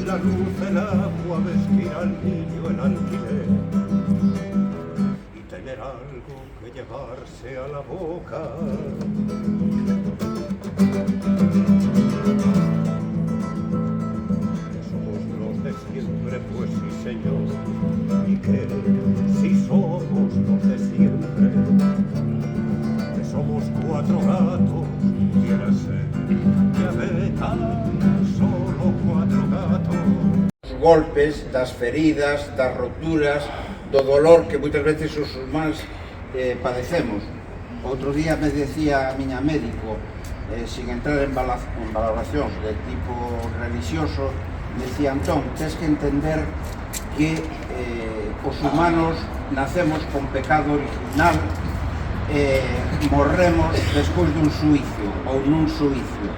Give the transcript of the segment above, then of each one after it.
la luz, el agua, vestir al niño, el alquiler y tener algo que llevarse a la boca. Que somos los de siempre, pues sí señor, y que si somos los de siempre, que somos cuatro gatos, quiera ser que habeta solo cuatro gatos. Os golpes, das feridas, das roturas, do dolor que moitas veces os humanos padecemos. Outro día me decía a miña médico, sin entrar en valoracións de tipo religioso, decía: Antón, tens que entender que os humanos nacemos con pecado original, morremos despois dun suicio ou nun suicio.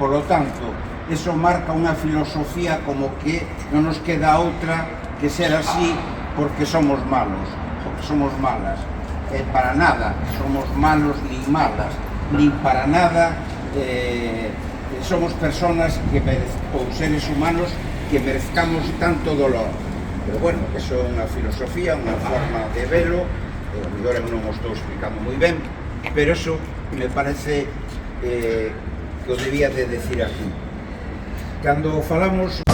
Por lo tanto, eso marca unha filosofía como que non nos queda outra que ser así porque somos malos, porque somos malas. Para nada somos malos nin malas, nin para nada somos personas que ou seres humanos que merezcamos tanto dolor. Pero bueno, eso é unha filosofía, unha forma de velo, a mellor eu non o estou explicando moi ben, pero eso me parece que o debía de decir aquí. Cando falamos